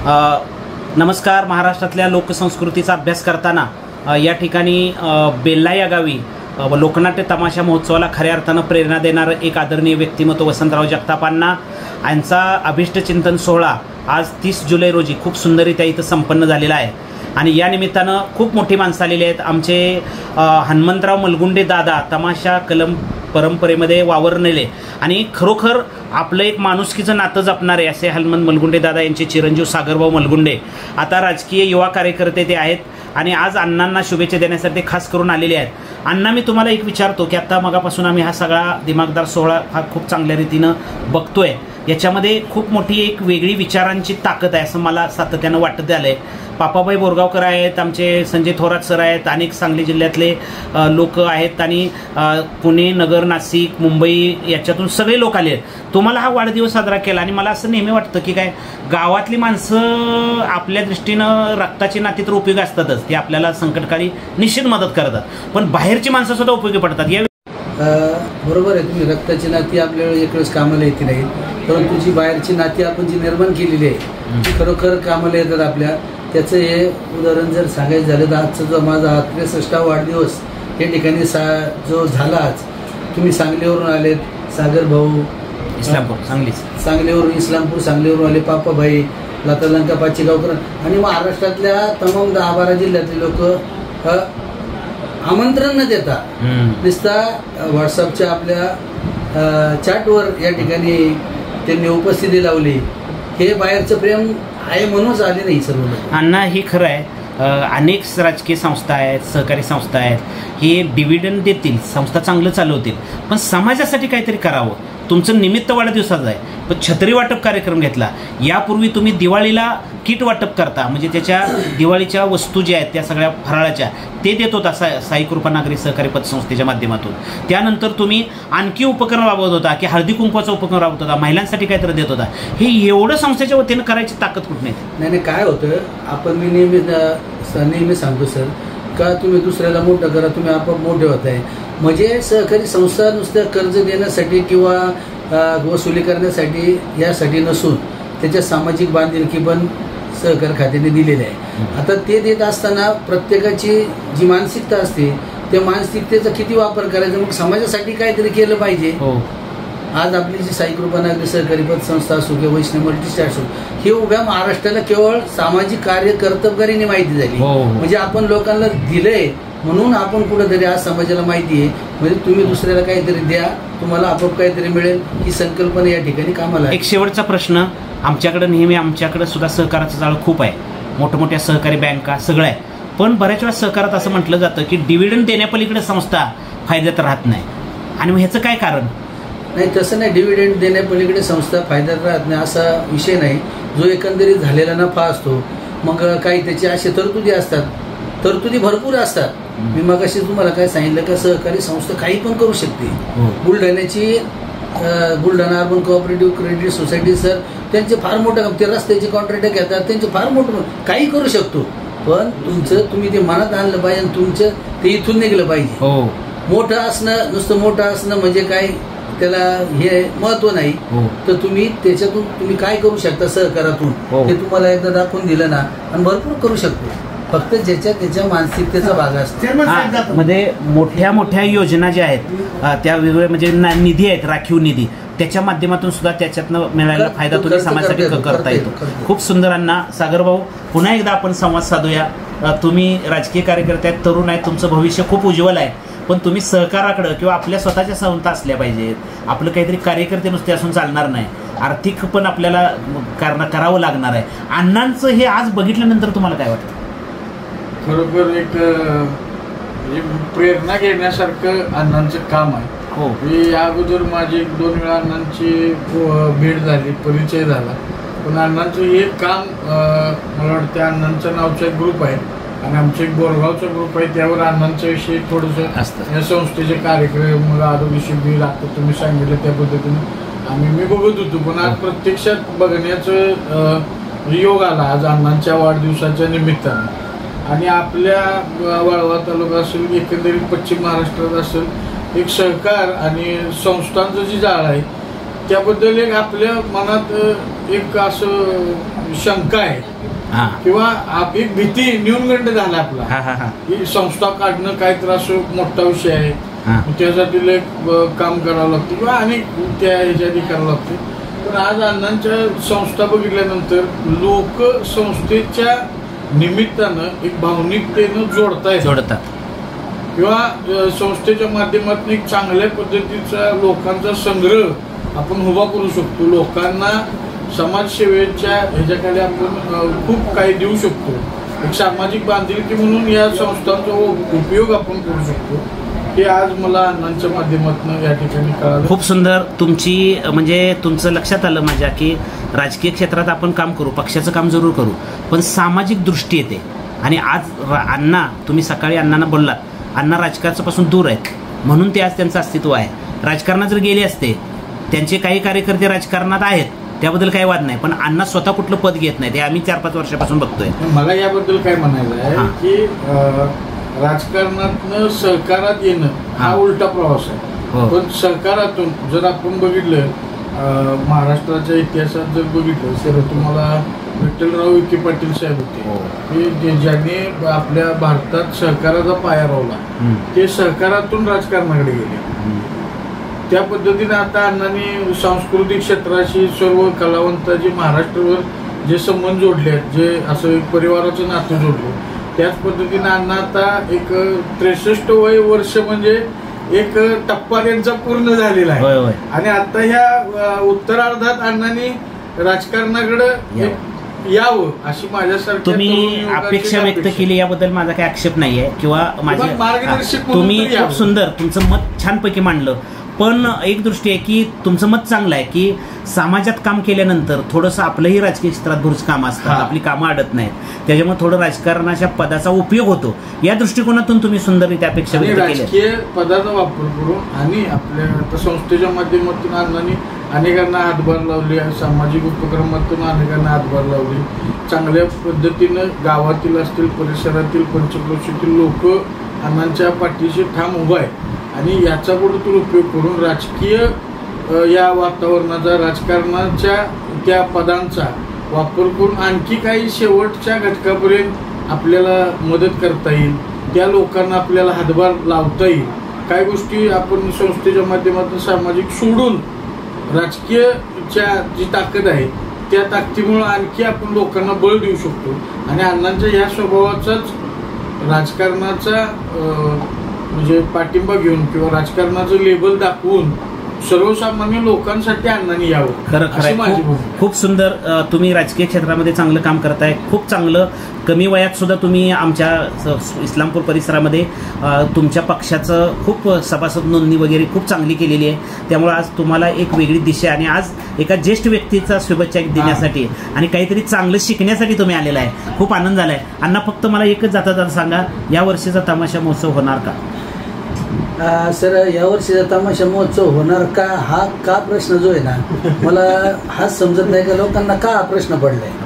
नमस्कार. महाराष्ट्रातल्या लोकसंस्कृतीचा अभ्यास करताना या ठिकाणी बेल्ला या गावी लोकनाट्य तमाशा महोत्सवाला खऱ्या अर्थानं प्रेरणा देणारं एक आदरणीय व्यक्तिमत्व वसंतराव जगतापांना यांचा अभिष्टचिंतन सोहळा आज 30 जुलै रोजी खूप सुंदररित्या इथं संपन्न झालेला आहे. आणि या निमित्तानं खूप मोठी माणसं आलेली आहेत. आमचे हनुमंतराव मलगुंडे दादा तमाशा कलम परंपरेमध्ये वावरलेले आणि खरोखर आपलं एक माणुसकीचं नातं जपणारे असे हनुमंत मलगुंडे दादा यांचे चिरंजीव सागरभाऊ मलगुंडे आता राजकीय युवा कार्यकर्ते ते आहेत आणि आज अण्णांना शुभेच्छा देण्यासाठी खास करून आलेले आहेत. अण्णा, मी तुम्हाला एक विचारतो की आता मगापासून आम्ही हा सगळा दिमागदार सोहळा हा खूप चांगल्या रीतीनं बघतोय. याच्यामध्ये खूप मोठी एक वेगळी विचारांची ताकद आहे असं मला सातत्यानं वाटत आलं आहे. पापाबाई बोरगावकर आहेत, आमचे संजय थोरात सर आहेत, अनेक सांगली जिल्ह्यातले लोक आहेत आणि पुणे, नगर, नाशिक, मुंबई याच्यातून सगळे लोक आले आहेत. तुम्हाला हा वाढदिवस साजरा केला आणि मला असं नेहमी वाटतं की काय गावातली माणसं आपल्या दृष्टीनं रक्ताची नाती तर उपयोगी असतातच, ती आपल्याला संकटकाळी निश्चित मदत करतात, पण बाहेरची माणसं सुद्धा उपयोगी पडतात. या बरोबर आहे. तुम्ही रक्ताची नाती आपल्याला एकवेळेस कामाला येते नाही, परंतु जी बाहेरची नाती आपण जी निर्माण केलेली आहे ती खरोखर कामाला येतात आपल्या. त्याचं हे उदाहरण जर सांगायचं झालं तर आजचा जो माझा 63वा वाढदिवस या ठिकाणी जो झाला आज, तुम्ही सांगलीवरून आलेत, सागर भाऊ इस्लामपूर सांगलीवरून, इस्लामपूर सांगलीवरून आले, पापाभाई, लतालंका पाचेगावकर आणि महाराष्ट्रातल्या तमाम 10-12 जिल्ह्यातले लोक आमंत्रण न देता नुसता व्हॉट्सअपच्या आपल्या चॅटवर या ठिकाणी त्यांनी उपस्थिती लावली. हे बाहेरचं प्रेम आहे म्हणूनच आले नाही सर्व. अण्णा, हे खरं आहे. अनेक राजकीय संस्था आहेत, सहकारी संस्था आहेत, हे डिव्हिडंड देतील, संस्था चांगलं चालवतील, पण समाजासाठी काहीतरी करावं. तुमचं निमित्त वाढदिवसाचं आहे, पण छत्री वाटप कार्यक्रम घेतला. यापूर्वी तुम्ही दिवाळीला किट वाटप करता, म्हणजे त्याच्या दिवाळीच्या वस्तू ज्या आहेत त्या सगळ्या फराळाच्या ते देत होता साई कृपा नागरी सहकारी पतसंस्थेच्या माध्यमातून. त्यानंतर तुम्ही आणखी उपक्रम राबवत होता की हळदी कुंकवाचा उपक्रम राबवत होता, महिलांसाठी काहीतरी देत होता. हे एवढं संस्थेच्या वतीनं करायची ताकद कुठे नाही. काय होतं, आपण मी नेहमी सांगतो सर का तुम्ही दुसऱ्याला मोठं करा, तुम्ही आपोआप मोठे होत आहे. म्हणजे सहकारी संस्था नुसतं कर्ज देण्यासाठी किंवा वसुली करण्यासाठी यासाठी नसून त्याच्या सामाजिक बांधिलकी पण सहकार खात्याने दिलेले आहे. आता ते देत असताना प्रत्येकाची जी मानसिकता असते त्या मानसिकतेचा किती वापर करायचा, मग समाजासाठी काहीतरी केलं पाहिजे. आज आपली जी साई कृपा नागरी सहकारी पतसंस्था असो किंवा वैष्णव मल्टीस्टार असो, हे उभ्या महाराष्ट्राला केवळ सामाजिक कार्य कर्तबगारीने माहिती झाली. म्हणजे आपण लोकांना दिलंय म्हणून आपण कुठेतरी आज समाजाला माहिती आहे. म्हणजे तुम्ही दुसऱ्याला काहीतरी द्या, तुम्हाला आपोआप काहीतरी मिळेल ही संकल्पना या ठिकाणी कामाला. एक शेवटचा प्रश्न, आमच्याकडे सुद्धा सहकाराचं जाळं खूप आहे, मोठमोठ्या सहकारी बँका सगळं आहे, पण बऱ्याच वेळा सहकारात असं म्हटलं जातं की डिव्हिडंड देण्यापलीकडे संस्था फायद्यात राहत नाही. आणि मग ह्याचं काय कारण? नाही, तसं नाही. डिव्हिडंड देण्यापलीकडे संस्था फायद्यात राहत नाही असा विषय नाही. जो एकंदरीत झालेला नफा असतो, मग काही त्याची अशी तरतुदी असतात, तरतुदी भरपूर असतात. मी मगाशी तुम्हाला काय सांगितलं का सहकारी संस्था काही पण करू शकते. Buldhana urban cooperative credit society sir, त्यांचे फार मोठं काम, ते रस्त्याचे कॉन्ट्रॅक्ट घेतात, त्यांचे फार मोठं काही करू शकतो. पण तुम्ही ते मनात आणलं पाहिजे आणि तुमचं ते इथून निघलं पाहिजे. मोठं असणं, नुसतं मोठं असणं म्हणजे काय त्याला हे महत्व नाही. तर तुम्ही त्याच्यातून तुम्ही काय करू शकता सहकारातून ते तुम्हाला एकदा दाखवून दिलं ना, आणि भरपूर करू शकतो. फक्त त्याच्या मानसिकतेचा भाग असतो. मध्ये मोठ्या योजना ज्या आहेत त्या वेगवेगळ्या म्हणजे निधी आहेत, राखीव निधी, त्याच्या माध्यमातून सुद्धा त्याच्यातनं मिळालेला फायदा तुम्ही समाजासाठी करता येतो. खूप सुंदर. अण्णा, सागर भाऊ, पुन्हा एकदा आपण संवाद साधूया. तुम्ही राजकीय कार्यकर्ते आहेत, तरुण आहेत, तुमचं भविष्य खूप उज्ज्वल आहे, पण तुम्ही सहकाराकडं किंवा आपल्या स्वतःच्या संस्था असल्या पाहिजेत. आपलं काहीतरी कार्यकर्ते नुसते असून चालणार नाही, आर्थिक पण आपल्याला करावं लागणार आहे. अण्णांचं हे आज बघितल्यानंतर तुम्हाला काय वाटतं? खरोखर एक प्रेरणा घेण्यासारखं अण्णांचं काम आहे. मी या अगोदर माझी 1-2 वेळा अण्णांची भेट झाली, परिचय झाला, पण अण्णांचं हे काम मला वाटतं अण्णांचं नावचा एक ग्रुप आहे आणि आमचं एक बोरगावचा ग्रुप आहे, त्यावर अण्णांच्या विषयी थोडंसं असतं. या संस्थेचे कार्यक्रम, आरोग्य शिबिर आता तुम्ही सांगितलं त्या पद्धतीने मी बघत होतो, पण आज प्रत्यक्षात बघण्याचं योग आला आज अण्णांच्या वाढदिवसाच्या निमित्तानं. आणि आपल्या वाळवा तालुका असेल, एकंदरीत पश्चिम महाराष्ट्रात असेल, एक सहकार आणि संस्थांचं जे जाळ आहे त्याबद्दल एक आपल्या मनात एक असं शंका आहे किंवा एक भीती न्यूनगंड झाला आपला की संस्था काढणं काय तर असं मोठा विषय आहे, त्यासाठी काम करावं लागतं किंवा अनेक त्या ह्याच्यासाठी करावं लागतं. पण आज अण्णांच्या संस्था बघितल्यानंतर लोक संस्थेच्या निमित्तानं एक भावनिकतेनं जोडतात किंवा संस्थेच्या माध्यमातून एक चांगल्या पद्धतीचा लोकांचा संग्रह आपण उभा करू शकतो. लोकांना समाजसेवेच्या ह्याच्याकडे आपण खूप काही देऊ शकतो. एक सामाजिक बांधिलकी म्हणून या संस्थांचा उपयोग आपण करू शकतो. हे आज मला अण्णांच्या माध्यमातून या ठिकाणी कळालं. खूप सुंदर तुमची म्हणजे तुमचं लक्षात आलं माझ्या की राजकीय क्षेत्रात आपण काम करू, पक्षाचं काम जरूर करू, पण सामाजिक दृष्टी येते. आणि आज अण्णा, तुम्ही सकाळी अण्णांना बोललात, अण्णा राजकारणापासून दूर आहेत म्हणून ते आज त्यांचं अस्तित्व आहे. राजकारणात जर गेले असते, त्यांचे काही कार्यकर्ते राजकारणात आहेत, त्याबद्दल काही वाद नाही, पण अण्णा स्वतः कुठलं पद घेत नाही, ते आम्ही 4-5 वर्षापासून बघतोय. मला याबद्दल काय म्हणायचं आहे की राजकारणातनं सहकारात येणं हा उलटा प्रवास आहे. पण सहकारातून जर आपण बघितलं, महाराष्ट्राच्या इतिहासात जर बघितलं तर तुम्हाला विठ्ठलराव विखे पाटील साहेब होते की ज्यांनी आपल्या भारतात सहकाराचा पाया रोवला. ते सहकारातून राजकारणाकडे गेले. त्या पद्धतीने आता अण्णांनी सांस्कृतिक क्षेत्राशी सर्व कलावंतांची महाराष्ट्रावर जे संबंध जोडले आहेत, जे असं एक परिवाराचं नातं जोडलं, त्याच पद्धतीने अण्णा आता एक 63 वर्ष म्हणजे एक टप्पा त्यांचा पूर्ण झालेला आहे. आणि आता ह्या उत्तरार्धात अण्णांनी राजकारणाकडे यावं अशी माझ्यासारखी तुम्ही अपेक्षा व्यक्त केली, याबद्दल माझा काही आक्षेप नाहीये किंवा माझे मार्गदर्शक. तुम्ही खूप सुंदर तुमचं मत छानपैकी मांडलं. पण एक दृष्टी आहे की तुमचं मत चांगलं आहे की समाजात काम केल्यानंतर थोडंसं आपलंही राजकीय क्षेत्रात भरपूर कामं असतात, आपली कामं अडत नाहीत, त्याच्यामुळे थोडं राजकारणाच्या पदाचा उपयोग होतो. या दृष्टिकोनातून तुम्ही सुंदररित्या अपेक्षा व्यक्त केल्या. राजकीय पदाचा वापर करून आणि आपल्या संस्थेच्या माध्यमातून अण्णांनी अनेकांना हातभार लावले, सामाजिक उपक्रमातून अनेकांना हातभार लावले. चांगल्या पद्धतीनं गावातील असतील, परिसरातील, पंचक्रोशीतील लोक अण्णांच्या पाठीशी ठाम उभा आहे. आणि याचा कुठेतरी उपयोग करून राजकीय या वातावरणाचा, राजकारणाच्या त्या पदांचा वापर करून आणखी काही शेवटच्या घटकापर्यंत आपल्याला मदत करता येईल, त्या लोकांना आपल्याला हातभार लावता येईल. काही गोष्टी आपण संस्थेच्या माध्यमातून सामाजिक सोडून राजकीयच्या जी ताकद आहे त्या ताकदीमुळे आणखी आपण लोकांना बळ देऊ शकतो. आणि अण्णांच्या ह्या स्वभावाचाच राजकारणाचा म्हणजे पाठिंबा घेऊन किंवा राजकारणाचं लेबल दाखवून सर्वसामान्य लोकांसाठी अण्णांनी यावं. खरं खूप सुंदर. तुम्ही राजकीय क्षेत्रामध्ये चांगलं काम करताय, खूप चांगलं. कमी वयात सुद्धा तुम्ही आमच्या इस्लामपूर परिसरामध्ये तुमच्या पक्षाचं खूप सभासद नोंदणी वगैरे खूप चांगली केलेली आहे. त्यामुळे आज तुम्हाला एक वेगळी दिशा आणि आज एका ज्येष्ठ व्यक्तीचा शुभेच्छा देण्यासाठी आणि काहीतरी चांगलं शिकण्यासाठी तुम्ही आलेला आहे. खूप आनंद झालाय. अण्णा, फक्त मला एकच जाता सांगा, या वर्षीचा तमाशा महोत्सव होणार का? सर, यावर्षीचा तमाशा महोत्सव होणार का हा प्रश्न जो आहे ना, मला हाच समजत नाही का लोकांना का हा प्रश्न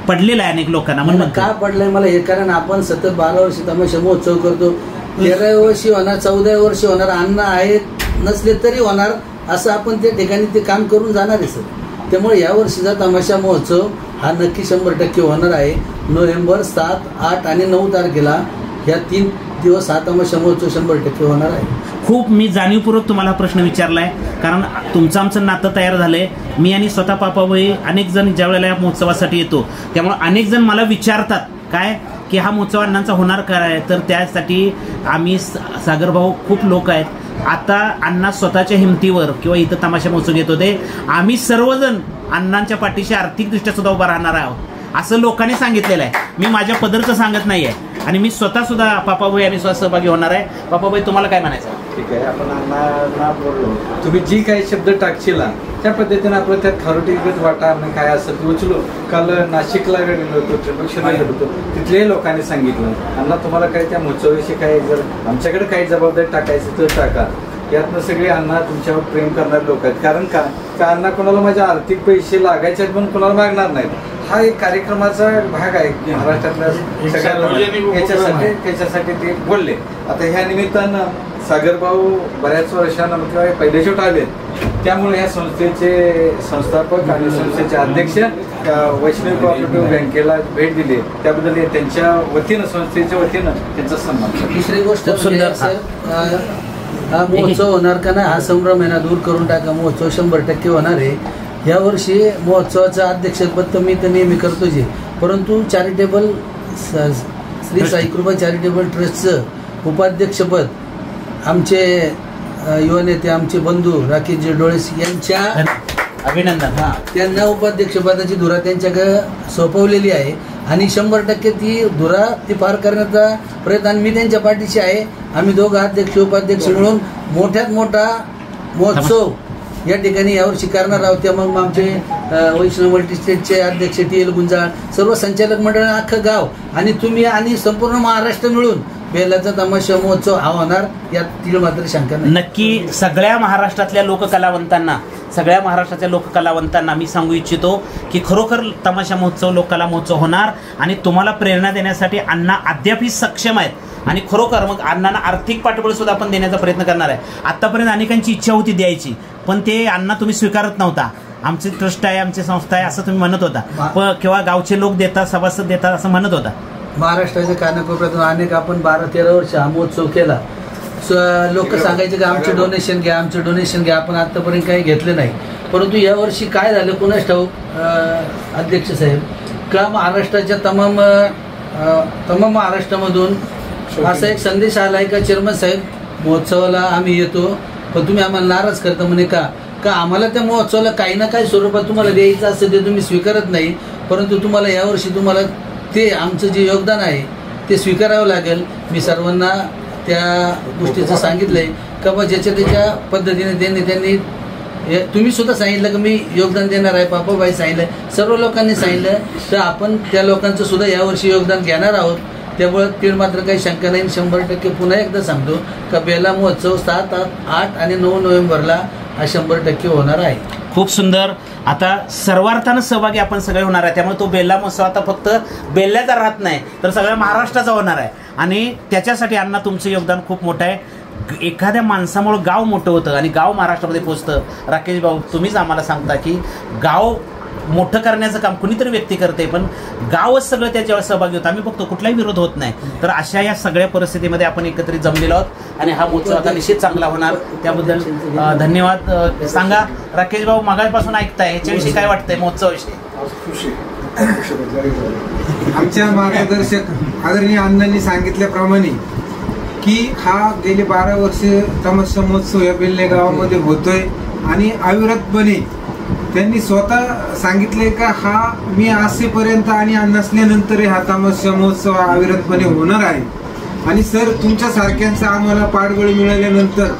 पडलेला आहे. अनेक लोकांना म्हणून का पडलाय मला हे, कारण आपण सतत 12 वर्षी तमाशा महोत्सव करतो. 13व्या वर्षी होणार, 14व्या वर्षी होणार, अण्णा आहेत नसले तरी होणार, असं आपण त्या ठिकाणी ते काम करून जाणार आहे सर. त्यामुळे यावर्षीचा तमाशा महोत्सव हा नक्की 100% होणार आहे. नोव्हेंबर 7, 8 आणि 9 तारखेला ह्या 3 दिवस हा तमाशा महोत्सव 100% होणार आहे. खूप मी जाणीवपूर्वक तुम्हाला प्रश्न विचारलाय, कारण तुमचं आमचं नातं तयार झालंय. मी आणि स्वतः पापाबाई अनेक जण ज्या वेळेला या महोत्सवासाठी येतो, त्यामुळे अनेक जण मला विचारतात काय की हा महोत्सव अण्णांचा होणार काय, तर त्यासाठी आम्ही सागरभाऊ खूप लोक आहेत. आता अण्णा स्वतःच्या हिमतीवर किंवा इथं तमाशा महोत्सव घेत होते, आम्ही सर्वजण अण्णांच्या पाठीशी आर्थिकदृष्ट्या सुद्धा उभा राहणार आहोत असं लोकांनी सांगितलेलं आहे. मी माझ्या पदरचं सांगत नाहीये. आणि मी स्वतः सुद्धा पापाबाई आम्ही स्वतः सहभागी होणार आहे. पापाबाई, तुम्हाला काय म्हणायचं? ठीक आहे, आपण अण्णा बोललो, तुम्ही जी काही शब्द टाकशीला त्या पद्धतीने आपण त्यात खारोटीगत वाटा आपण काय असं उचलो. काल नाशिकला गेलो होतो, त्र्यंबकेश्वरला गेलो होतो, तिथल्याही लोकांनी सांगितलं अण्णा तुम्हाला काही त्या महोत्सवाविषयी काही जर आमच्याकडे काही जबाबदारी टाकायची तर टाका. यातनं सगळे अण्णा तुमच्यावर प्रेम करणारे लोक आहेत. कारण का अण्णा कोणाला माझ्या आर्थिक पैसे लागायचे आहेत पण कोणाला मागणार नाहीत. हा एक कार्यक्रमाचा भाग आहे की महाराष्ट्रातल्या सगळ्या त्याच्यासाठी ते बोलले. आता ह्या निमित्तानं सागरभाऊ बऱ्याच वर्षानंतर पहिल्या शेवट आले, त्यामुळे या संस्थेचे संस्थापक आणि संस्थेचे अध्यक्ष वैष्णवी कोऑपरेटिव्ह बँकेला भेट दिली, त्याबद्दल त्यांच्या वतीनं संस्थेच्या वतीनं त्यांचा सन्मान. दुसरी गोष्ट सुंदर सर, हा महोत्सव होणार का ना, हा संभ्रम आहे ना दूर करून टाका. महोत्सव 100% होणार आहे. यावर्षी महोत्सवाचं अध्यक्षपद तर मी तर नेहमी करतोच आहे, परंतु चॅरिटेबल श्री साईकृपा चॅरिटेबल ट्रस्टचं उपाध्यक्षपद आमचे युवा नेते आमचे बंधू राकेशजी डोळेस यांच्या अभिनंदन. त्यांना उपाध्यक्षपदाची धुरा त्यांच्याकडे सोपवलेली आहे आणि 100% ती धुरा ती पार करण्याचा प्रयत्न मी त्यांच्या पाठीशी आहे. आम्ही दोघं अध्यक्ष उपाध्यक्ष मिळून मोठ्यात मोठा महोत्सव या ठिकाणी यावर्षी करणार आहोत. त्या मग आमचे वैष्णव मल्टीस्टेटचे अध्यक्ष TL गुंजाळ, सर्व संचालक मंडळ, अख्खं गाव आणि तुम्ही आणि संपूर्ण महाराष्ट्र मिळून बेलाचा तमाशा महोत्सव हा होणार, यात मात्र शंका नाही. नक्की सगळ्या महाराष्ट्रातल्या लोककलावंतांना मी सांगू इच्छितो की खरोखर तमाशा महोत्सव, लोककला महोत्सव होणार आणि तुम्हाला प्रेरणा देण्यासाठी अण्णा अद्यापही सक्षम आहेत आणि खरोखर मग अण्णांना आर्थिक पाठबळ सुद्धा आपण देण्याचा प्रयत्न करणार आहे. आतापर्यंत अनेकांची इच्छा होती द्यायची, पण ते अण्णा तुम्ही स्वीकारत नव्हता. आमचे ट्रस्ट आहे, आमची संस्था आहे असं तुम्ही म्हणत होता, किंवा गावचे लोक देतात, सभासद देतात असं म्हणत होता. महाराष्ट्राच्या कानाकोपऱ्यातून अनेक आपण 12-13 वर्ष हा महोत्सव केला. लोक सांगायचे की आमचे डोनेशन घ्या, आपण आतापर्यंत काही घेतले नाही. परंतु यावर्षी काय झालं कोणाच ठाऊक अध्यक्ष साहेब, का महाराष्ट्राच्या तमाम महाराष्ट्रामधून असा एक संदेश आलाय का चेअरमन साहेब महोत्सवाला आम्ही येतो पण तुम्ही आम्हाला नाराज करता म्हणे का आम्हाला त्या महोत्सवाला काही ना काही स्वरूपात तुम्हाला द्यायचं असं ते तुम्ही स्वीकारत नाही, परंतु तुम्हाला यावर्षी तुम्हाला ते आमचं जे योगदान आहे ते स्वीकारावं लागेल. मी सर्वांना त्या गोष्टीचं सांगितलंय का बा ज्याच्या त्याच्या पद्धतीने त्यांनी तुम्ही सुद्धा सांगितलं की मी योगदान देणार आहे, पापाबाई सांगितलं, सर्व लोकांनी सांगितलं, तर आपण त्या लोकांचं सुद्धा यावर्षी योगदान घेणार आहोत. त्यामुळे तीळ मात्र काही शंका नाही. 100% पुन्हा एकदा सांगतो का बेला महोत्सव 7, 8 आणि 9 नोव्हेंबरला हा 100% होणार आहे. खूप सुंदर. आता सर्वार्थानं सहभागी आपण सगळे होणार आहे, त्यामुळे तो बेल्ला महोत्सव आता फक्त बेल्ल्याचा राहत नाही तर सगळ्या महाराष्ट्राचा होणार आहे आणि त्याच्यासाठी अण्णा तुमचं योगदान खूप मोठं आहे. एखाद्या माणसामुळे गाव मोठं होतं आणि गाव महाराष्ट्रामध्ये पोचतं. राकेश भाऊ तुम्हीच आम्हाला सांगता की गाव मोठं करण्याचं काम कुणीतरी व्यक्ती करते, पण गावच सगळं त्याच्यावर सहभागी होतं. आम्ही बघतो कुठलाही विरोध होत नाही. तर अशा या सगळ्या परिस्थितीमध्ये आपण एकत्रित जमलेलो आहोत आणि हा महोत्सव आता निश्चित चांगला होणार. त्याबद्दल धन्यवाद. सांगा राकेश भाऊ, मागापासून ऐकताय, याच्याविषयी काय वाटतंय महोत्सवाविषयी? आमच्या मार्गदर्शक आदरणीय अण्णांनी सांगितल्याप्रमाणे की हा गेली 12 वर्ष तमाशा महोत्सव या बेल्ले गावामध्ये होतोय आणि अविरतपणे त्यांनी स्वतः सांगितले का हा मी असेपर्यंत आणि नसल्यानंतरही हा तमाशा महोत्सव अविरतपणे होणार आहे. आणि सर तुमच्यासारख्यांचा आम्हाला पाठबळ मिळाल्यानंतर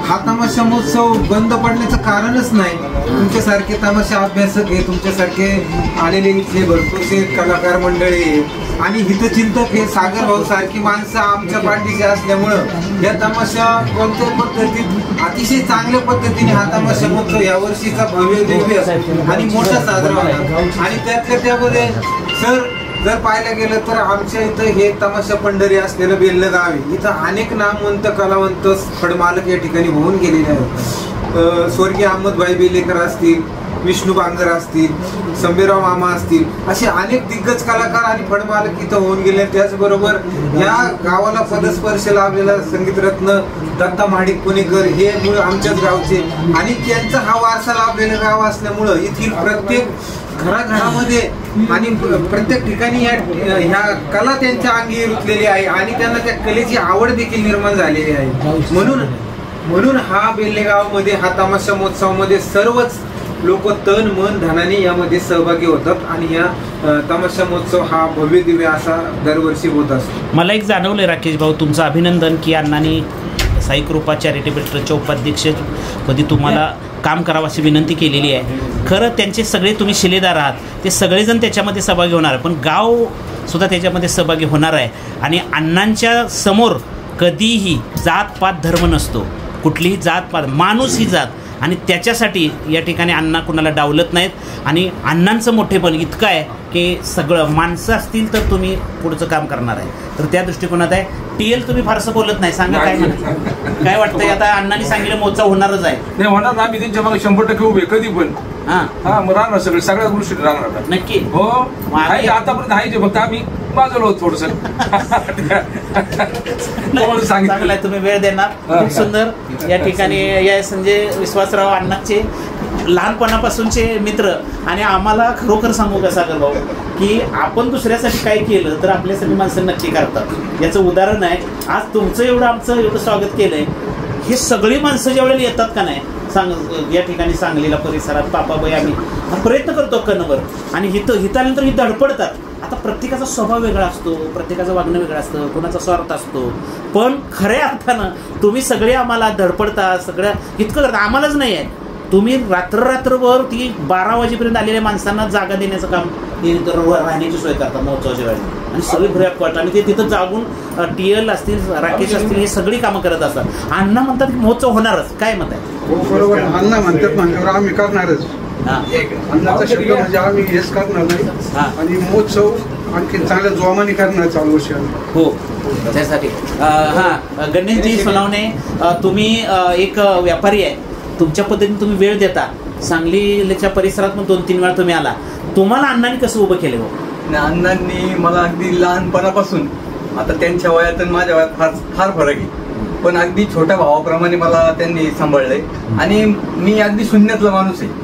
हा तमाशा महोत्सव बंद पडण्याचं कारणच नाही. तुमच्यासारखे तमाशा अभ्यासक आहे, तुमच्यासारखे आलेले इथले भरपूरसे कलाकार मंडळी आणि हितचिंतक हे सागरभाऊ सारखी माणसं आमच्या पाठीशी असल्यामुळं या तमाशा कोणत्याही पद्धतीत अतिशय चांगल्या पद्धतीने हा तमाशा महोत्सव यावर्षीचा भव्य दिव्य आणि मोठा साजरा होणार. आणि त्यामध्ये सर जर पाहायला गेलं तर आमच्या इथं हे तमाशा पंढरी असलेलं बेल्लं गाव आहे. इथं अनेक नामवंत कलावंत फडमालक या ठिकाणी होऊन गेलेले आहेत. स्वर्गीय अहमदभाई बेलेकर असतील, विष्णू बांगर असतील, संबीराव मामा असतील, असे अनेक दिग्गज कलाकार आणि फडमालक इथं होऊन गेले. त्याचबरोबर या गावाला पदस्पर्श लाभलेला संगीतरत्न दत्ता महाडिक पुणेकर हे मूळ आमच्याच गावचे आणि त्यांचा हा वारसा लाभलेलं गाव असल्यामुळं येथील प्रत्येक घराघरामध्ये आणि प्रत्येक ठिकाणी ह्या कला त्यांच्या अंगी रुतलेली आहे आणि त्यांना त्या कलेची आवड देखील निर्माण झालेली आहे. म्हणून हा बेल्लेगावमध्ये हा तमाशा महोत्सवामध्ये सर्वच लोक तन मन धनाने यामध्ये सहभागी होतात आणि या तमाशा महोत्सव हा भव्य दिव्य असा दरवर्षी होत असतो. मला एक जाणवलं राकेश भाऊ, तुमचं अभिनंदन की अण्णांनी साईकृपा चॅरिटेबल ट्रस्टच्या उपाध्यक्षपदी तुम्हाला काम करावं अशी विनंती केलेली आहे. खरं त्यांचे सगळे तुम्ही शिलेदार आहात, ते सगळेजण त्याच्यामध्ये सहभागी होणार आहे, पण गाव सुद्धा त्याच्यामध्ये सहभागी होणार आहे. आणि अण्णांच्या समोर कधीही जात पात धर्म नसतो, कुठलीही जात पात, माणूस ही जात. आणि त्याच्यासाठी या ठिकाणी अण्णा कुणाला डावलत नाहीत आणि अण्णांचं मोठेपण इतकं आहे की सगळं माणसं असतील तर तुम्ही पुढचं काम करणार आहे. तर त्या दृष्टिकोनात आहे. TL तुम्ही फारसं बोलत नाही, सांगा काय म्हणा, काय वाटतंय? आता अण्णांनी सांगितलं मोर्चा होणारच आहे. नाही होणार, आम्ही त्यांच्या मागे 100% उभे कधी पण. हा मग राहणार सगळ्या गोष्टी राहणार नक्की. हो आतापर्यंत आहे जे, फक्त आम्ही बाजूला होत थोडस चांगलं. तुम्ही वेळ देणार, खूप सुंदर. या ठिकाणी या संजय विश्वासराव अण्णांचे लहानपणापासूनचे मित्र आणि आम्हाला खरोखर सांगू का सागर भाऊ की आपण दुसऱ्यासाठी काय केलं तर आपल्यासाठी माणसं नक्की करतात. याचं उदाहरण आहे. आज तुमचं आमचं एवढं स्वागत केलंय. हे सगळी माणसं ज्यावेळेला येतात का नाही या ठिकाणी सांगलीला परिसरात पापाबाई आम्ही प्रयत्न करतो कणभर आणि हिथं आल्यानंतर ही धडपडतात. आता प्रत्येकाचा स्वभाव वेगळा असतो, प्रत्येकाचं वागणं वेगळं असतं, कोणाचा स्वार्थ असतो. पण खऱ्या अर्थानं तुम्ही सगळे आम्हाला धडपडता, सगळ्या इतकं करता. आम्हालाच नाही आहे, तुम्ही रात्रभर ती 12 वाजेपर्यंत आलेल्या माणसांना जागा देण्याचं काम राहण्याची सोय करतात महोत्सवाच्या वेळेला आणि सगळी भरप पट आणि ते तिथं जागून TL असतील, राकेश असतील, हे सगळी कामं करत असतात. अण्णा म्हणतात की महोत्सव होणारच. काय मत आहे? हो बरोबर. अण्णा म्हणतात म्हणल्यावर आम्ही करणारच. अण्णाचा शब्द म्हणजे आम्ही हेच करणार नाही आणि महोत्सव आणखी चांगल्या जोमाने करणार चालू वर्षी. हो त्यासाठी गणेशजी सोनावणे, तुम्ही एक व्यापारी आहे, तुमच्या पद्धतीने तुम्ही वेळ देता. सांगलीच्या परिसरात पण 2-3 वेळा तुम्ही आला. तुम्हाला अण्णांनी कसं उभं केलं हो? अण्णांनी मला अगदी लहानपणापासून, आता त्यांच्या वयात आणि माझ्या वयात फार फरक आहे, पण अगदी छोट्या भावाप्रमाणे मला त्यांनी सांभाळलंय आणि मी अगदी शून्यातला माणूस आहे.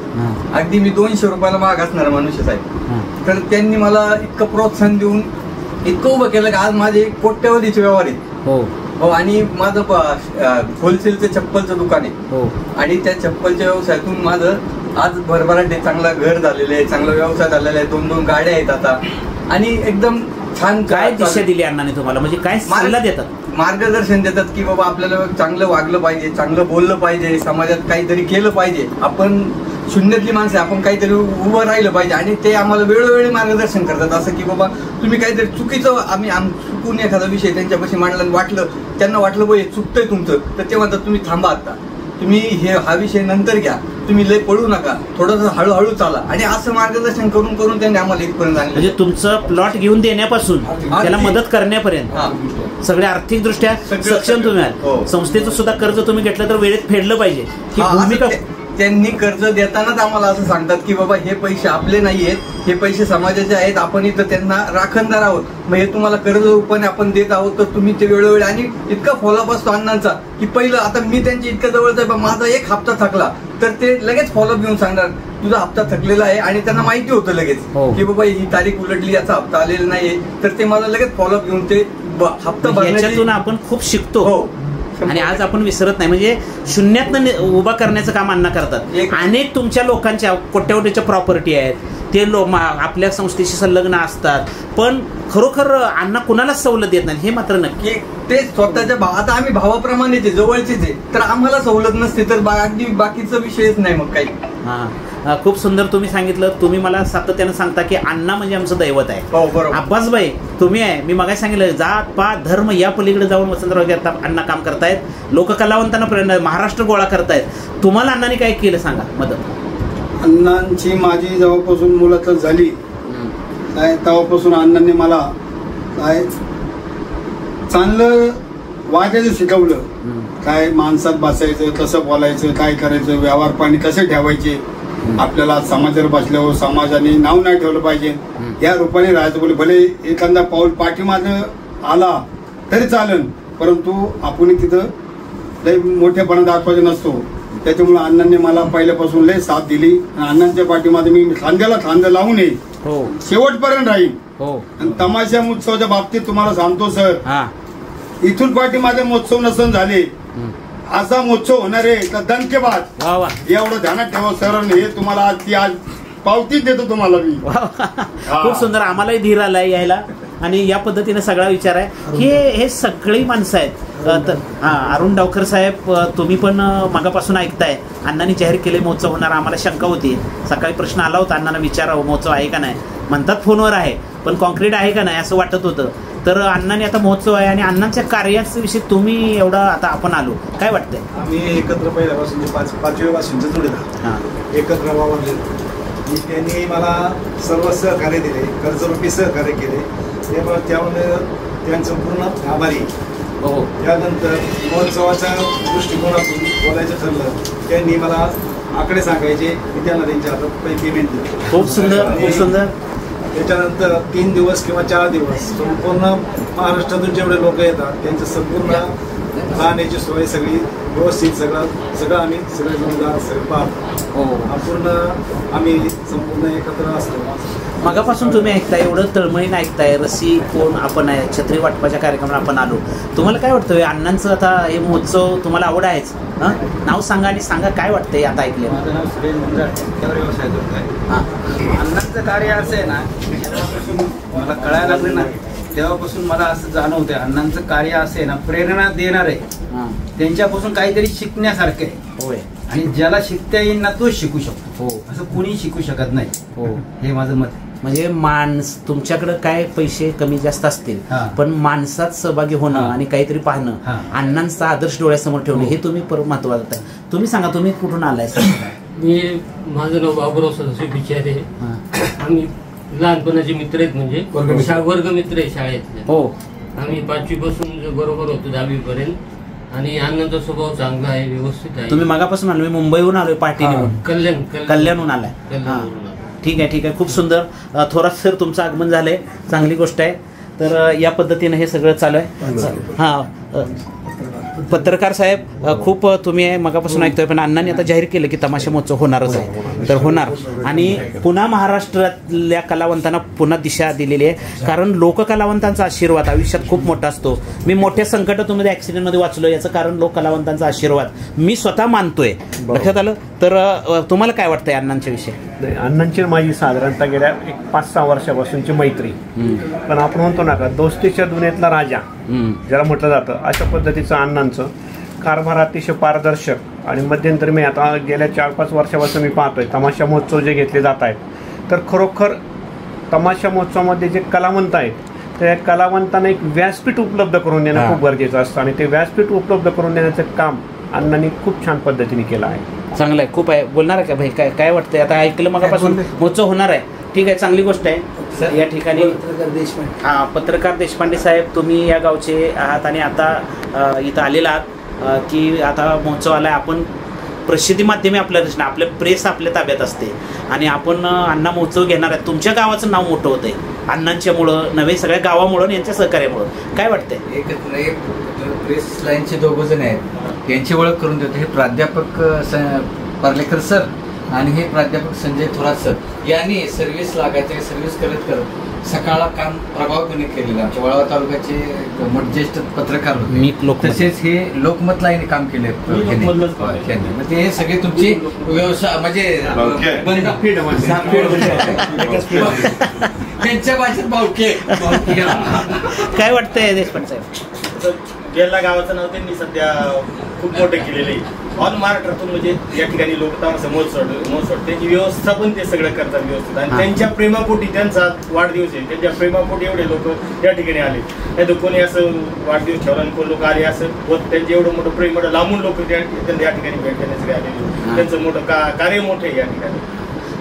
अगदी मी 200 रुपयाला महाग असणारा माणूस आहे. तर त्यांनी मला इतकं प्रोत्साहन देऊन इतकं उभं केलं की आज माझे कोट्यवधीचे व्यवहार आहेत. हो आणि माझं होलसेलचं चप्पलचं दुकान आहे आणि त्या चप्पलच्या व्यवसायातून माझं आज भरभराटे चांगलं घर झालेलं आहे, चांगला व्यवसाय झालेला आहे, 2-2 गाड्या आहेत आता आणि एकदम छान. काय दिशा दिली अण्णाने तुम्हाला, म्हणजे काय सल्ला देतात, मार्गदर्शन देतात की बाबा आपल्याला चांगलं वागलं पाहिजे, चांगलं बोललं पाहिजे, समाजात काहीतरी केलं पाहिजे, आपण शून्यातली माणसं आपण काहीतरी उभं राहिलं पाहिजे आणि ते आम्हाला वेळोवेळी मार्गदर्शन करतात. असं की बाबा तुम्ही काहीतरी चुकीचं चुकून एखादा विषय त्यांच्यापाशी मांडला, त्यांना वाटलं बाई चुकतंय तुमचं, तर ते म्हणतात तुम्ही थांबा, आता तुम्ही हा विषय नंतर घ्या, तुम्ही लय पडू नका, थोडंसं हळूहळू चाला आणि असं मार्गदर्शन करून करून त्यांनी आम्हाला इथपर्यंत आणलं. म्हणजे तुमचं प्लॉट घेऊन देण्यापासून त्याला मदत करण्यापर्यंत सगळ्या आर्थिकदृष्ट्या सक्षम तुम्ही आहात. संस्थेचं सुद्धा कर्ज तुम्ही घेतलं तर वेळेत फेडलं पाहिजे ही भूमिका त्यांनी. कर्ज देतानाच आम्हाला असं सांगतात की बाबा हे पैसे आपले नाही आहेत, हे पैसे समाजाचे आहेत, आपण इथं त्यांना राखणदार आहोत, मग हे तुम्हाला कर्ज रूपाने आपण देत आहोत, तर तुम्ही ते वेळोवेळी. आणि इतका फॉलोअप असतो अण्णांचा की पहिलं आता मी त्यांच्या इतक्या जवळच आहे, माझा एक हप्ता थकला तर ते लगेच फॉलोअप घेऊन सांगणार तुझा हप्ता थकलेला आहे आणि त्यांना माहिती होतं लगेच की बाबा ही तारीख उलटली, याचा हप्ता आलेला नाहीये, तर ते मला लगेच फॉलोअप घेऊन ते हप्ता भरण्यातून आपण खूप शिकतो. हो आणि आज आपण विसरत नाही. म्हणजे शून्यातनं उभा करण्याचं काम अण्णा करतात. अनेक तुमच्या लोकांच्या कोट्यवधीच्या प्रॉपर्टी आहेत, ते आपल्या संस्थेशी संलग्न असतात, पण खरोखर अण्णा कुणालाच सवलत देत नाही, हे मात्र नक्की. ते स्वतःच्या आता आम्ही भावाप्रमाणेच जवळचेच आहे, तर आम्हाला सवलत नसते तर अगदी बाकीचा विषयच नाही मग काही. खूप सुंदर तुम्ही सांगितलं. तुम्ही मला सातत्यानं सांगता की अण्णा म्हणजे आमचं दैवत आहे. हो बरोबर. अब्बासबाई तुम्ही आहे, मी मगाशी सांगितलं जात पात धर्म या पलीकडे जाऊन वसंतराव जगताप अण्णा काम करतायत, लोककलावंतांना प्रेरणा, महाराष्ट्र गोळा करतायत. तुम्हाला अण्णांनी काय केलं सांगा मदत? अण्णांची माझी जेव्हापासून मुलाखत झाली काय तेव्हापासून अण्णांनी मला काय चांगलं वागायचं शिकवलं. काय माणसात बसायचं, कसं बोलायचं, काय करायचं, व्यवहार पाणी कसे ठेवायचे, आपल्याला समाजावर बसल्यावर समाजाने नाव नाही ठेवलं पाहिजे, या रूपाने राहायचं. बोले भले एखादा पाऊल पाठीमागं आला तरी चालेल, परंतु आपण तिथं लय मोठेपणा दाखवायचं नसतो. त्याच्यामुळे अण्णांनी मला पहिल्यापासून लय साथ दिली. अण्णांच्या पाठीमागे मी खांद्याला खांदा लावून शेवटपर्यंत राहील. आणि तमाशा महोत्सवाच्या बाबतीत तुम्हाला सांगतो सर, इथून पाठीमागे महोत्सव नसन झाले, असा महोत्सव होणार आहे तर दणकेबाज एवढं ध्यानात ठेवा सर. हे तुम्हाला आज पावतीच देतो तुम्हाला मी. खूप सुंदर. आम्हालाही धीर आलाय यायला आणि या पद्धतीने सगळा विचार आहे की हे सगळी माणसं आहेत. अरुण डावकर साहेब तुम्ही पण मागापासून ऐकताय, अण्णांनी जाहीर केले महोत्सव होणार. आम्हाला शंका होती, सकाळी प्रश्न आला होता अण्णांना विचारावं महोत्सव आहे का नाही, म्हणतात फोनवर आहे पण कॉन्क्रीट आहे का नाही असं वाटत होतं. तर अण्णांनी आता महोत्सव आहे आणि अण्णांच्या कार्याविषयी तुम्ही एवढं आता आपण आलो, काय वाटतंय? आम्ही एकत्र पहिल्यापासून 5व्या वर्षांचे जोडीदार एकत्र वावरले. त्यांनी मला सर्व सहकार्य दिले, कर्जरूपी सहकार्य केले, त्यामुळे त्यांचं पूर्ण आभारी. त्यानंतर महोत्सवाच्या दृष्टिकोनातून बोलायचं ठरलं, त्यांनी मला आकडे सांगायचे, मी त्यांना त्यांच्या हातात पेमेंट दिलं. खूप सुंदर, खूप सुंदर. त्याच्यानंतर 3 दिवस किंवा 4 दिवस संपूर्ण महाराष्ट्रातून जेवढे लोक येतात त्यांचं संपूर्ण राहण्याची सोय सगळी व्यवस्थित सगळं आम्ही सगळे जोडदार सगळे पाहतो. पूर्ण आम्ही संपूर्ण एकत्र असतो. मगापासून तुम्ही ऐकताय, एवढं तळमळीनं ऐकताय, रसी कोण आपण आहे, छत्री वाटपाच्या कार्यक्रमाला आपण आलो. तुम्हाला काय वाटतं अण्णांचं आता हे महोत्सव तुम्हाला आवड आहेच? नाव सांगा आणि सांगा काय वाटतंय आता ऐकले. माझं नाव सुरेश मुंजाळ, व्यवसाय करतोय. अण्णांचं कार्य असं आहे ना, मला कळायला लागलं ना तेव्हापासून मला असं जाणवतंय अण्णांचं कार्य असं आहे ना, प्रेरणा देणार आहे, त्यांच्यापासून काहीतरी शिकण्यासारखं आहे. होय. आणि ज्याला शिकता येईल ना तोच शिकू शकतो. असं कुणी शिकू शकत नाही. हे माझं मत आहे. म्हणजे तुमच्याकडे काय पैसे कमी जास्त असतील, पण माणसात सहभागी होणं आणि काहीतरी पाहणं, अण्णांचा आदर्श डोळ्यासमोर ठेवणं, हे तुम्ही महत्वाचं आहे. तुम्ही सांगा, तुम्ही कुठून आलाय? माझं नाव बाबूराव सदाशिव बिचारे. आम्ही लहानपणाचे मित्र आहेत, म्हणजे वर्ग मित्र आहे शाळेतले. हो. आम्ही 5वी पासून बरोबर होतो 10वी पर्यंत. आणि अण्णांचा स्वभाव चांगला आहे, व्यवस्थित आहे. तुम्ही मगापासून आलो? मी मुंबईहून आलोय, पार्टीने. कल्याणहून आलाय. ठीक आहे, ठीक आहे, खूप सुंदर. थोरात सर तुमचं आगमन झालंय, चांगली गोष्ट आहे. तर या पद्धतीने हे सगळं चालू आहे. पत्रकार साहेब, खूप तुम्ही मगापासून ऐकतोय, पण अण्णांनी आता जाहीर केलं की तमाशा महोत्सव होणारच आहे. तर होणार, आणि पुन्हा महाराष्ट्रातल्या कलावंतांना पुन्हा दिशा दिलेली आहे, कारण लोककलावंतांचा आशीर्वाद आयुष्यात खूप मोठा असतो. मी मोठ्या संकटातून ऍक्सिडेंटमध्ये वाचलो, याचं कारण लोककलावंतांचा आशीर्वाद मी स्वतः मानतोय. लक्षात आलं? तर तुम्हाला काय वाटतंय अण्णांच्या विषयी? अण्णांची माझी साधारणतः गेल्या 5-6 वर्षापासूनची मैत्री, पण आपण म्हणतो ना का दोस्तीच्या दुनियेतला राजा ज्याला म्हटलं जातं, अशा पद्धतीचं अण्णांचं कारभार अतिशय पारदर्शक. आणि मध्यंतरी मी आता गेल्या 4-5 वर्षापासून मी पाहतोय तमाशा महोत्सव जे घेतले जात आहेत, तर खरोखर तमाशा महोत्सवामध्ये जे कलावंत आहेत त्या कलावंतांना एक व्यासपीठ उपलब्ध करून देणं खूप गरजेचं असतं, आणि ते व्यासपीठ उपलब्ध करून देण्याचं काम अण्णांनी खूप छान पद्धतीने केलं आहे. चांगलं आहे, खूप आहे. बोलणार आहे का भाई? काय वाटतंय? आता ऐकलं मगापासून महोत्सव होणार आहे, ठीक आहे, चांगली गोष्ट आहे. या ठिकाणी पत्रकार देशपांडे साहेब, तुम्ही या गावचे आहात आणि आता इथं आलेला आहात की आता महोत्सव आलाय. आपण प्रसिद्धी माध्यमे आपल्या प्रेस आपल्या ताब्यात असते, आणि आपण अण्णा महोत्सव घेणार आहे. तुमच्या गावाचं नाव मोठं होतंय अण्णांच्यामुळं नव्हे, सगळ्या गावामुळं आणि यांच्या सहकार्यामुळं. काय वाटतंय? एकत्र प्रेस लाईनचे 2 जण आहेत, यांची ओळख करून देतो. हे प्राध्यापक पार्लेकर सर आणि हे प्राध्यापक संजय थोरात सर यांनी सर्व्हिस लागायचे, सर्व्हिस करत करत सकाळला काम प्रभावपणे केलेलं. आमच्या वळवा तालुक्याचे ज्येष्ठ पत्रकार होते, तसेच हे लोकमत लाईन काम केले. ते सगळे तुमची व्यवसाय म्हणजे त्यांच्या भाषेत भावके. काय वाटतंय देशपांडे साहेब? गेल्या गावाचं नाव त्यांनी सध्या खूप मोठं केलेलं आहे. ऑल महाराष्ट्रातून म्हणजे या ठिकाणी लोक तमाशा महोत्सव त्यांची व्यवस्था पण ते सगळं करतात व्यवस्थित. आणि त्यांच्या प्रेमापोटी त्यांचा वाढदिवस आहे, त्यांच्या प्रेमापोटी एवढे लोक या ठिकाणी आले. नाही तर कोणी असं वाढदिवस ठेवला आणि कोण लोक आले असं होत. त्यांचे एवढं मोठं प्रेम, लांबून लोक त्यांना या ठिकाणी भेट देण्यासाठी आलेले. त्यांचं मोठं कार्य मोठं आहे या ठिकाणी.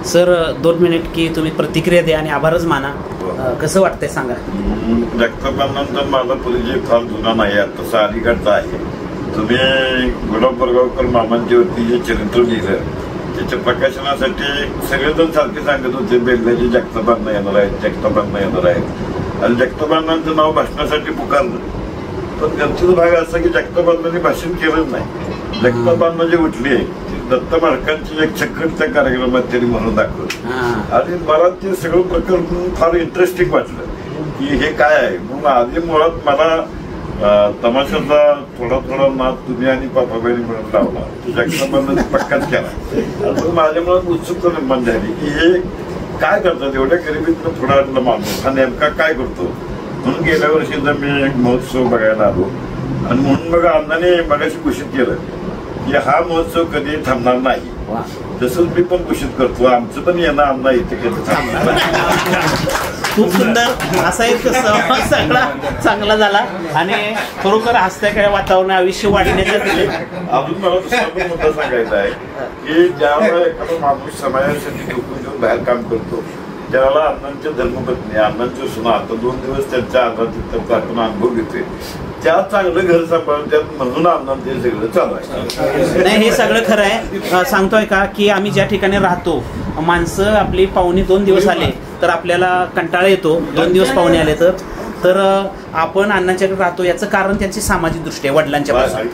सर 2 मिनिट की तुम्ही प्रतिक्रिया द्या आणि आभारच माना. कसं वाटतंय सांगा? जगतापांनंतर माझा परिचय फार जुना नाही आहे, तसा अलीकडचा आहे. तुम्ही गुलाब बरगावकर मामांच्यावरती जे चरित्र लिहिलं त्याच्या प्रकाशनासाठी सगळेजण सारखे सांगत होते बेल्ल्याचे जगतापांना येणार आहेत, जगतापांना येणार आहेत, आणि जगतापांनांचं नाव भाषणासाठी पुकारलं. पण गमतीचा भाग असा की जगतापांनांनी भाषण केलंच नाही. जगतापांना जे उठली दत्त मार्कांची एक चक्कर त्या कार्यक्रमात त्यांनी म्हणून दाखवलं, आणि मला ते सगळं प्रकरण फार इंटरेस्टिंग वाटलं की हे काय आहे. म्हणून आधी मुळात मला तमाशाचा थोडा नाद तुम्ही आणि पापाबाईंनी म्हणून लावला, जगतापांना पक्काच केला. माझ्या मनात उत्सुकता निर्माण झाली की हे काय करतात, एवढ्या गरिबीतनं थोडा माणूस हा नेमका काय करतो. म्हणून गेल्या वर्षीचा मी एक महोत्सव बघायला आलो, आणि म्हणून मग अण्णाने मगाशी घोषित केलं की हा महोत्सव कधी थांबणार नाही. तसंच मी पण घोषित करतो, आमचं पण येणं अण्णा इथे खूप सुंदर असा एक संवाद सगळा चांगला झाला आणि खरोखर हसत्या वातावरण आयुष्य वाढण्याचं अजून मला दुसरा पण मुद्दा सांगायचा आहे की ज्यावेळेला एखादा माणूस समाजासाठी झोपून घेऊन बाहेर काम करतो, ज्यावेळेला अण्णांच्या धर्मपत्नी, अण्णांच्या सुना आता 2 दिवस त्यांच्या आधार आपण अनुभव घेतोय, त्या चांगलं घर सांभाळून म्हणून अण्णांचं हे सगळं चालू आहे. नाही, हे सगळं खरं आहे. सांगतोय का की आम्ही ज्या ठिकाणी राहतो, माणसं आपली पाहुणे 2 दिवस आले तर आपल्याला कंटाळा येतो, 2 दिवस पाहुणे आले तर आपण अण्णांच्याकडे राहतो. याचं कारण त्यांची सामाजिक दृष्टी आहे. वडिलांच्या पासून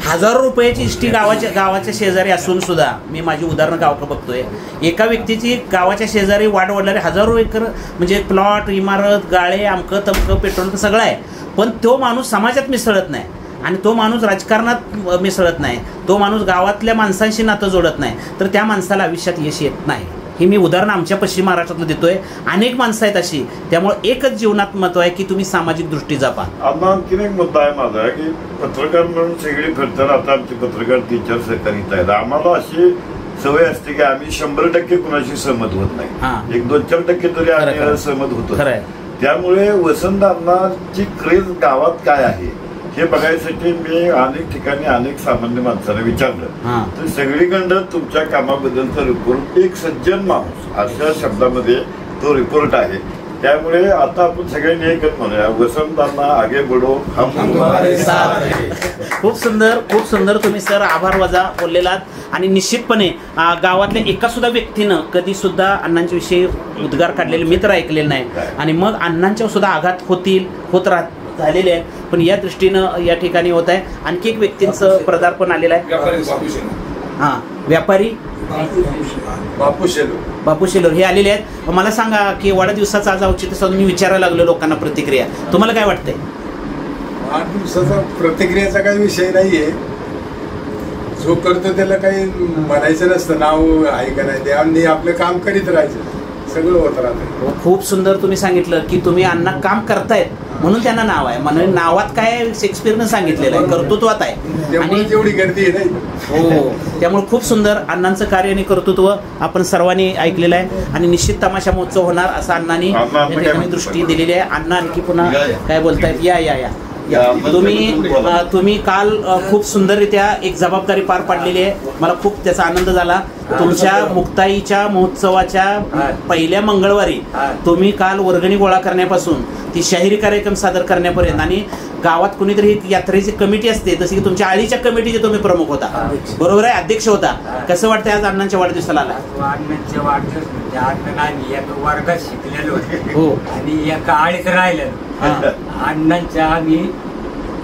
हजारो रुपयाची इष्टी गावाच्या शेजारी असून सुद्धा, मी माझी उदाहरणं गावाकडे बघतोय, एका व्यक्तीची गावाच्या शेजारी वाढवडणारे हजारो एकर म्हणजे प्लॉट, इमारत, गाळे, अमकं तमकं, पेट्रोल सगळं आहे, पण तो माणूस समाजात मिसळत नाही आणि तो माणूस राजकारणात मिसळत नाही, तो माणूस गावातल्या माणसांशी नातं जोडत नाही, तर त्या माणसाला आयुष्यात यश येत नाही. हे मी उदाहरण आमच्या पश्चिम महाराष्ट्रातलं देतोय. अनेक माणसं आहेत अशी. त्यामुळे एकच जीवनात महत्व आहे की तुम्ही सामाजिक दृष्टी जपा. आता आणखीन एक मुद्दा आहे माझा की पत्रकार म्हणून सगळी फिरतात. आता आमचे पत्रकार 3-4 सहकारी आहेत. आम्हाला अशी सवय असते की आम्ही 100% कुणाशी सहमत होत नाही, 1-2-4% तरी आम्ही सहमत होतो. त्यामुळे वसंतदांनाची क्रेज गावात काय आहे हे बघायसाठी मी अनेक ठिकाणी अनेक सामान्य माणसांना विचारलं, तर सगळीकडं तुमच्या कामाबद्दलचा रिपोर्ट एक सज्जन माणूस अशा शब्दामध्ये तो रिपोर्ट आहे. त्यामुळे आता आपण सगळ्यांनी एकच म्हणूया, वसंतदांना आगे बढो हम तुम्हारे साथ हैं. खूप सुंदर, खूप सुंदर तुम्ही सर आभार वजा बोललेलात आणि निश्चितपणे गावातल्या एका सुद्धा व्यक्तीनं कधी सुद्धा अण्णांच्या विषयी उद्गार काढलेले मी तर ऐकलेले नाही आणि मग अण्णांच्या सुद्धा आघात होत झालेले आहे. पण या दृष्टीनं या ठिकाणी होत आहे. आणखी एक व्यक्तींचं पदार्पण आलेलं आहे. व्यापारी बापू शेलोर हे आलेले आहेत. मला सांगा की वाढदिवसाचा आज औचित्य साधून मी विचारायला लागलो लोकांना प्रतिक्रिया, तुम्हाला काय वाटतंय? वाढदिवसाचा प्रतिक्रियाचा काही विषय नाहीये, जो करतो त्याला काही म्हणायचं नसतं, नाव आहे का नाही, ते आपलं काम करीत राहायचं, सगळं होत राहतं. खूप सुंदर तुम्ही सांगितलं की तुम्ही अण्णा काम करतायत म्हणून त्यांना नाव आहे. म्हणून नावात काय शेक्सपियरनं सांगितलेलं आहे, कर्तृत्वात आहे आणि जेवढी गर्दी आहे हो. त्यामुळे खूप सुंदर अण्णांचं कार्य आणि कर्तृत्व आपण सर्वांनी ऐकलेलं आहे आणि निश्चित तमाशा महोत्सव होणार असं अण्णांनी या ठिकाणी दृष्टी दिलेली आहे. अण्णा आणखी पुन्हा काय बोलतायत? या या या तुम्ही काल खूप सुंदररित्या एक जबाबदारी पार पाडलेली आहे. मला खूप त्याचा आनंद झाला. तुमच्या मुक्ताईच्या महोत्सवाच्या पहिल्या मंगळवारी तुम्ही काल वर्गणी गोळा करण्यापासून ती शाहिरी कार्यक्रम सादर करण्यापर्यंत आणि गावात कुणीतरी यात्रेची कमिटी असते, जशी की तुमच्या आळीच्या कमिटीचे तुम्ही प्रमुख होता, बरोबर आहे, अध्यक्ष होता. कसं वाटतंय आज अण्णांच्या वाढदिवसाला आला? अण्णांच्या वाढदिवस म्हणजे आम्ही एका वर्गात शिकलेलो हो आणि एका आळीत राहिलेलो. अण्णांच्या आम्ही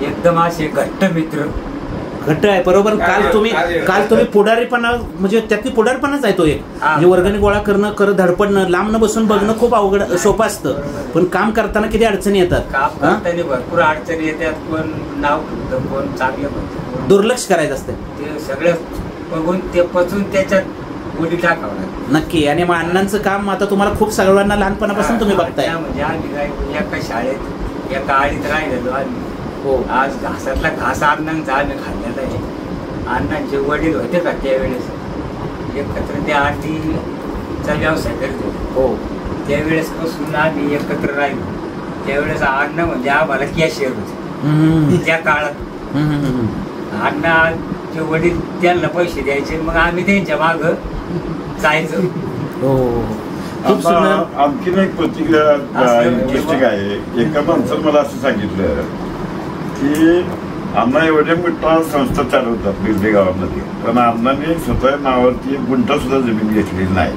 एकदम असे घट्ट मित्र आहे, बरोबर. काल तुम्ही पुढारीपणा म्हणजे त्यातली पुढारीपणाच आहे तो एक, म्हणजे वर्गणी गोळा करणं, धडपडणं, लांब न बसून बघणं खूप अवघड सोपं असतं, पण काम करताना किती अडचणी येतात. काम करताना भरपूर अडचणी येतात. कोण नाव ठेवतं, कोण चांगलं दुर्लक्ष करायचं असतं, ते सगळं बघून ते पचून त्याच्यात उडी टाकावं नक्की. आणि मग अण्णांचं काम आता तुम्हाला खूप सगळ्यांना लहानपणापासून तुम्ही बघताय. म्हणजे आम्ही एका शाळेत एका आळीत राहिलेलो आम्ही. आज घासातला घास अण्णांचा आम्ही खाल्लेला आहे. अण्णांचे वडील होते का त्यावेळेस एकत्र त्या आरतीचा व्यवसाय करत होते. त्यावेळेस पासून आम्ही एकत्र राहिलो. त्यावेळेस अण्णा म्हणजे आम्हाला कॅशियर होते त्या काळात. अण्णाचे वडील त्यांना पैसे द्यायचे, मग आम्ही त्यांच्या माग जायचं. आणखीन एक प्रतिक्रिया इंटरेस्टिंग आहे. एका माणसानं मला असं सांगितलं की अण्णा एवढ्या मोठा संस्था चालवतात बिर्ले गावामध्ये, पण अण्णांनी स्वतः नावावरती एक गुंठा सुद्धा जमीन घेतलेली नाही.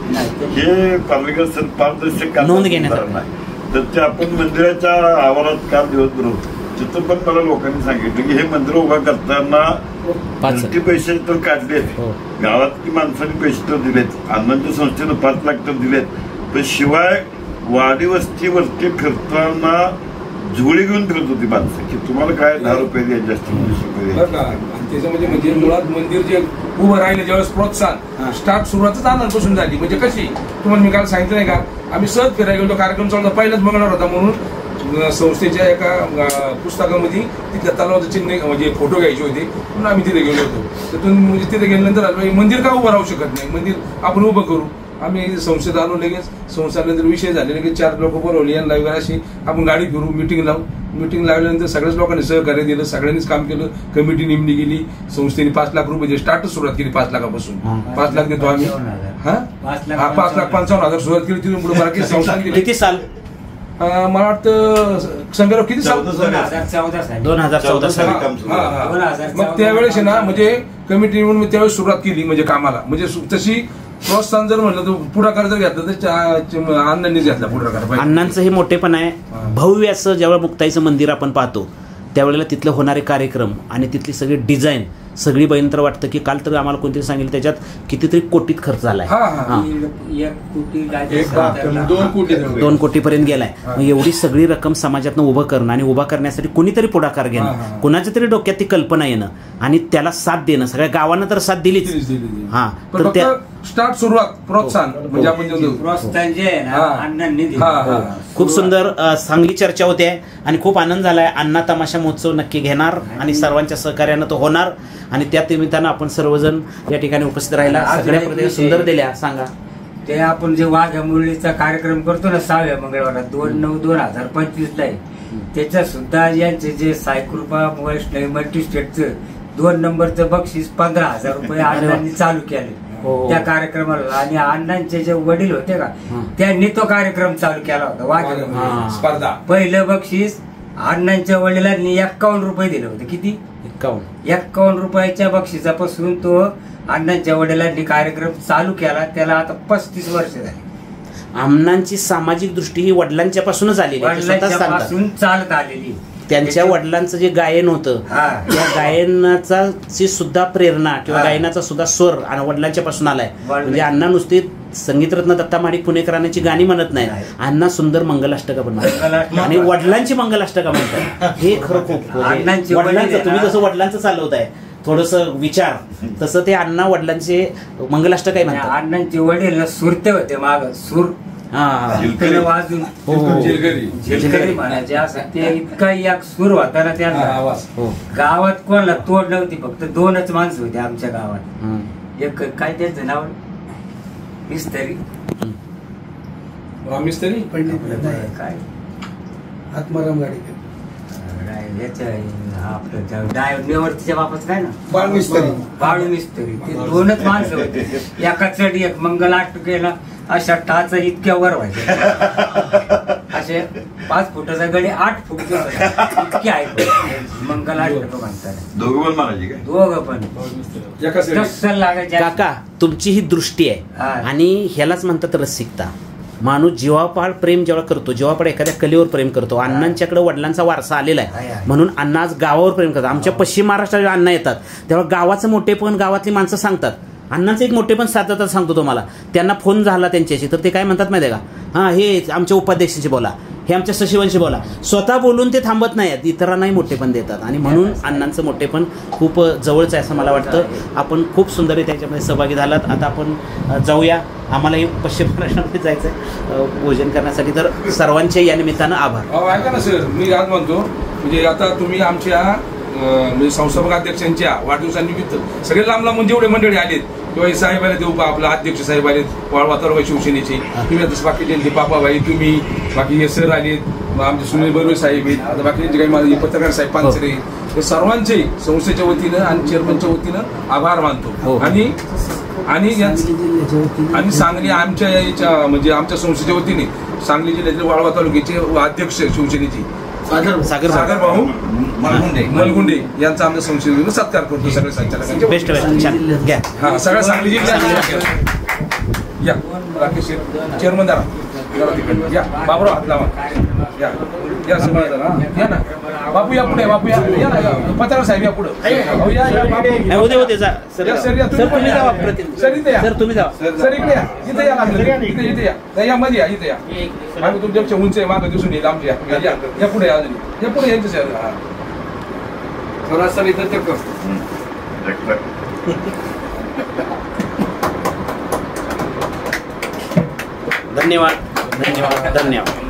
हे पारदर्शक नाही. तर ते आपण मंदिराच्या आवारात काल दिवसभर होतो, तिथं पण मला लोकांनी सांगितलं की हे मंदिर उभा करताना किती पैसे तर काढलेत, गावातली माणसांनी पैसे तर दिलेत, अण्णांच्या संस्थेनं 5 लाख तर दिलेत, पण शिवाय वाडी वस्तीवरती फिरताना झोळी घेऊन फिरत होती माणसं की तुम्हाला काय 10 रुपये द्यायचे असतील. त्याच्यामध्ये म्हणजे मुळात मंदिर जे उभं राहिलं ज्यावेळेस प्रोत्साहन स्टार्ट सुरुवातच आनंदपासून झाली. म्हणजे कशी तुम्हाला मी काल सांगितलं नाही का, आम्ही सहज फिरायला गेलो, कार्यक्रम चालू पहिलाच मंगळवार होता म्हणून संस्थेच्या एका पुस्तकामध्ये तिथल्या तलावाचं चिन्ह म्हणजे फोटो घ्यायचे होते म्हणून आम्ही तिथे गेलो होतो. तिथून म्हणजे तिथे गेल्यानंतर मंदिर का उभं राहू शकत नाही, मंदिर आपण उभं करू. आम्ही संस्थेत आलो, लगेच संस्थेनंतर विषय झाले, लगेच 4 लोक बोलवले यांना वगैरे अशी आपण गाडी फिरू, मिटिंग लावू. मिटिंग लागल्यानंतर सगळ्याच लोकांनी सहकार्य दिलं, सगळ्यांनीच काम केलं. कमिटी नेमली गेली. संस्थेने 5 लाख रुपये स्टार्ट सुरुवात केली. 5 लाखापासून 5 लाख देतो आम्ही. 5,55,000 सुरुवात केली. तिथून पुढे बाकी संस्था दिली. किती साल? मला वाटतं संग्रह किती साल? 2014 साली. मग त्यावेळेस ना म्हणजे कमिटी म्हणून त्यावेळेस सुरुवात केली म्हणजे कामाला. म्हणजे तशी प्रोत्साहन जर म्हणलं तर पुढाकार जर घेतला तर अण्णांनीच घेतला पुढाकार. अण्णांचं हे मोठेपण आहे. भव्य असं जेव्हा मुक्ताईचं मंदिर आपण पाहतो त्यावेळेला तिथले होणारे कार्यक्रम आणि तिथली सगळी डिझाईन सगळी बघून तर वाटतं की काल तर आम्हाला कोणतरी सांगितलं त्याच्यात कितीतरी कोटीत खर्च झालाय. 2 कोटीपर्यंत गेलाय. मग एवढी सगळी रक्कम समाजातनं उभं करणं आणि उभा करण्यासाठी कोणीतरी पुढाकार घेणं, कोणाच्या तरी डोक्यात ती कल्पना येणं आणि त्याला साथ देणं, सगळ्या गावांना तर साथ दिलीच. हा तर त्या स्टार्ट सुरुवात प्रोत्साहन म्हणजे आपण प्रोत्साहन जे आहे ना अण्णांनी दिलं. खूप सुंदर चांगली चर्चा होते आणि खूप आनंद झालाय. अण्णा तमाशा महोत्सव नक्की घेणार आणि सर्वांच्या सहकार्यानं तो होणार आणि त्या निमित्तानं आपण सर्वजण या ठिकाणी उपस्थित राहिला. सगळ्या प्रतिक्रिया सुंदर दिल्या. सांगा ते आपण जे वाघ्या मुरळीचा कार्यक्रम करतो ना 6व्या मंगळवारात 2/9/2025 ला त्याच्या सुद्धा यांचे जे सायकृपा वैष्णवी मल्टी स्टेटचं 2 नंबरचं बक्षीस 15,000 रुपये अण्णांनी चालू केले त्या कार्यक्रमाला. आणि अण्णांचे जे वडील होते का त्यांनी तो कार्यक्रम चालू केला होता वाघ्या स्पर्धा. पहिलं बक्षीस अण्णांच्या वडिलांनी 51 रुपये दिले होते. किती? 51 रुपयाच्या बक्षिसापासून तो अण्णांच्या वडिलांनी कार्यक्रम चालू केला. त्याला आता 35 वर्ष झाली. अण्णांची सामाजिक दृष्टी ही वडिलांच्या पासूनच आलेली, वडिलांपासून चालत आलेली. त्यांच्या वडिलांचं जे गायन होतं त्या गायनाची सुद्धा प्रेरणा किंवा गायनाचा सुद्धा स्वर आणि वडिलांच्या पासून आलाय. म्हणजे अण्णा नुसते संगीतरत्न दत्ता माडिक पुणेकरांची गाणी म्हणत नाही, अण्णा सुंदर मंगलाष्टका पण म्हणतात आणि वडिलांची मंगलाष्टका म्हणतात. हे खरं खूप वडिलांचं, तुम्ही जसं वडिलांचं चालवताय थोडस विचार तसं ते अण्णा वडिलांचे मंगलाष्टका म्हणतात. अण्णांचे वडील सुरते होते माग सूर वाजून झिलकरी म्हणायचे असं. ते इतका एक सूर होता ना त्या गावात कोणाला तोड नव्हती. फक्त 2च माणसं होते आमच्या गावात. एक काय त्यांचं नाव मिस्त्री काय आत्माराम गाडी निवडतीच्या बापाच काय ना बाळू मिस्त्री. ते 2च माणसं होते. एका चढी एक मंगलाष्टकेला अशा टाच इतक्या वर व्हायचे. असे 5 फुटाचा गडी 8 फूट इतके आहे मंगलाष्टक म्हणतात. दोघं पण लागायचे. काका तुमची ही दृष्टी आहे आणि ह्यालाच म्हणतात रसिकता. माणूस जीवापाड प्रेम जेव्हा करतो, जीवापाड एखाद्या कलेवर प्रेम करतो. अण्णांच्याकडे वडिलांचा वारसा आलेला आहे म्हणून अण्णा आज गावावर प्रेम करतात. आमच्या पश्चिम महाराष्ट्रात अण्णा येतात तेव्हा गावाचं मोठेपण गावातली माणसं सांगतात. अण्णांचं एक मोठेपण सातत्यात सांगतो तुम्हाला. त्यांना फोन झाला त्यांच्याशी तर ते काय म्हणतात माहिती आहे का, हा हे आमच्या उपाध्यक्षांशी बोला, हे आमच्या सचिवांशी बोला. स्वतः बोलून ते थांबत नाहीत, इतरांनाही मोठेपण देतात आणि म्हणून अण्णांचं मोठेपण खूप जवळचं आहे असं मला वाटतं. आपण खूप सुंदर त्याच्यामध्ये सहभागी झालात. आता आपण जाऊया, आम्हालाही पश्चिम महाराष्ट्रामध्ये जायचं आहे भोजन करण्यासाठी. तर सर्वांचे या निमित्तानं आभार. ऐका ना सर, मी आज म्हणतो म्हणजे आता तुम्ही आमच्या म्हणजे संस्थापक अध्यक्षांच्या वाढदिवसानिमित्त सगळे लांब लांब जेवढे मंडळी आलेत किंवा साहेब आले देऊ आपला अध्यक्ष साहेब आलेत वाळवा तालुका शिवसेनेचे, तुम्ही आता बाकीचे पापाबाई, तुम्ही बाकी हे सर आलेत, आमचे सुनील बर्वे साहेब आहेत, आता बाकीचे काही माझे पत्रकार साहेब पानसरे, हे सर्वांचे संस्थेच्या वतीनं आणि चेअरमनच्या वतीनं आभार मानतो. आणि सांगली आमच्या याच्या म्हणजे आमच्या संस्थेच्या वतीने सांगली जिल्ह्यातील वाळवा तालुक्याचे अध्यक्ष शिवसेनेचे सागर भाऊ मलगुंडे यांचा आमच्या संस्थेने सत्कार करतो. सगळ्या संचालकांचे हा सगळ्या सांगली जिल्ह्यात या राकेश चेअरमन या बाबराव हात लावा या या या ना बापू या पुढे, बापू या ना पत्रकार साहेब या पुढे सर तुम्ही जा सर इकडे या, इथे या इथे इथे या या मध्ये या इथे या. आम्ही तुमच्यापेक्षा उंच आहे मागं दिसून येईल आमच्या या पुढे या पुढे यांचं सर थोडासा इथं ते धन्यवाद धन्यवाद धन्यवाद.